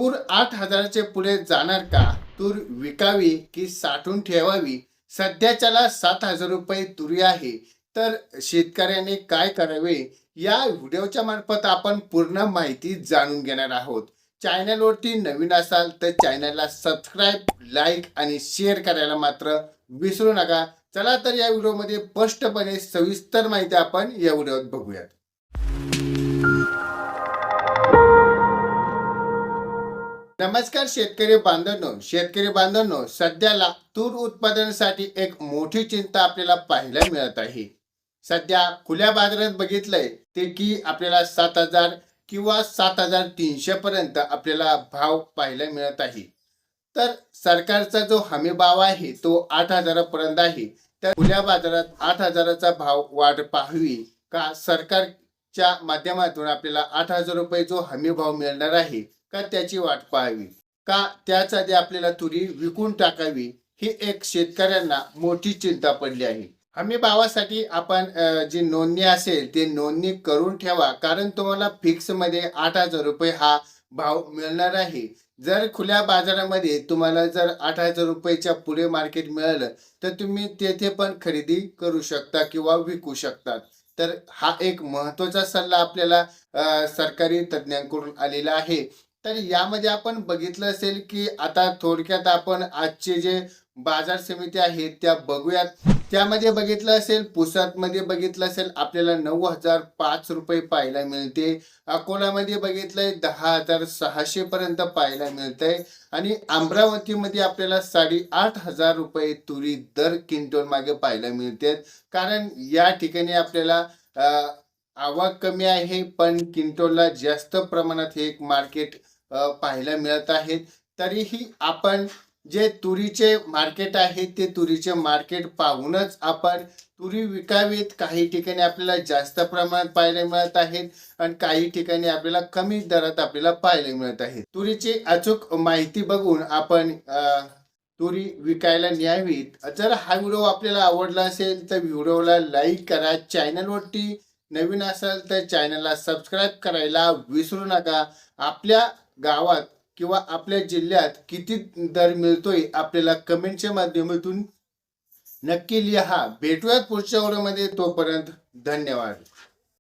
तूर 8,000चे पुढे जाणार का? तूर विकावी की साठवून ठेवावी? सध्याच्याला 7,000 रुपये तुरी आहे. तर शेतकऱ्याने काय करावे? या व्हिडिओच्या मार्फत आपण पूर्ण माहिती जाणून घेणार आहोत. चॅनलवरती नवीन असाल तर चॅनलला सबस्क्राईब, लाईक आणि शेअर करायला मात्र विसरू नका. चला तर या व्हिडिओमध्ये स्पष्टपणे सविस्तर माहिती आपण या व्हिडिओत बघूयात. नमस्कार शेतकरी बांधवांनो, सध्याला तूर उत्पादनासाठी एक मोठी चिंता आपल्याला पाहायला मिळत आहे. सध्या खुल्या बाजारात बघितलंय ते की आपल्याला 7,000 किंवा 7,300 पर्यंत आपल्याला भाव पाहायला मिळत आहे. तर सरकारचा जो हमी भाव आहे तो 8,000 पर्यंत आहे. तर खुल्या बाजारात 8,000चा भाव वाढ पाहावी का सरकारच्या माध्यमातून आपल्याला 8,000 रुपये जो हमी भाव मिळणार आहे का त्याची वाट पाहावी, का त्याच आधी आपल्याला तुरी विकून टाकावी, ही एक शेतकऱ्यांना मोठी चिंता पडली आहे. हमी भावासाठी आपण जी नोंदणी असेल ते नोंदणी करून ठेवा, कारण तुम्हाला फिक्स मध्ये 8,000 रुपये हा भाव मिळणार आहे. जर खुल्या बाजारामध्ये तुम्हाला जर 8,000 रुपयाच्या पुढे मार्केट मिळालं तर तुम्ही तेथे पण खरेदी करू शकता किंवा विकू शकता. तर हा एक महत्त्वाचा सल्ला आपल्याला सरकारी तज्ज्ञांकडून आलेला आहे. तर यामध्ये आपण बघितलं असेल की आता थोडक्यात आपण आजचे जे बाजार समिती आहेत त्या बघूयात. त्यामध्ये बघितलं असेल, पुसदमध्ये बघितलं असेल आपल्याला 9,005 रुपये पाहायला मिळते. अकोलामध्ये बघितलंय 10,600 पर्यंत पाहायला मिळतंय आणि अमरावतीमध्ये आपल्याला 8,500 रुपये तुरी दर क्विंटल मागे पाहायला मिळते. कारण या ठिकाणी आपल्याला आवक कमी आहे पण क्विंटलला जास्त प्रमाणात हे एक मार्केट पाहायला मिळत आहेत. तरीही आपण जे तुरीचे मार्केट आहे ते तुरीचे मार्केट पाहूनच आपण तुरी विकावीत. काही ठिकाणी आपल्याला जास्त प्रमाणात पाहायला मिळत आहेत आणि काही ठिकाणी आपल्याला कमी दरात आपल्याला पाहायला मिळत आहे. तुरीची अचूक माहिती बघून आपण तुरी विकायला न्यावीत. जर हा व्हिडिओ आपल्याला आवडला असेल तर व्हिडिओला लाईक करा. चॅनलवरती नवीन असाल तर चॅनलला सबस्क्राईब करायला विसरू नका. आपल्या गावात किंवा आपल्या जिल्ह्यात किती दर मिळतोय आपल्याला कमेंटच्या माध्यमातून नक्की लिहा. भेटूयात पुढच्या व्हिडिओमध्ये. तोपर्यंत धन्यवाद.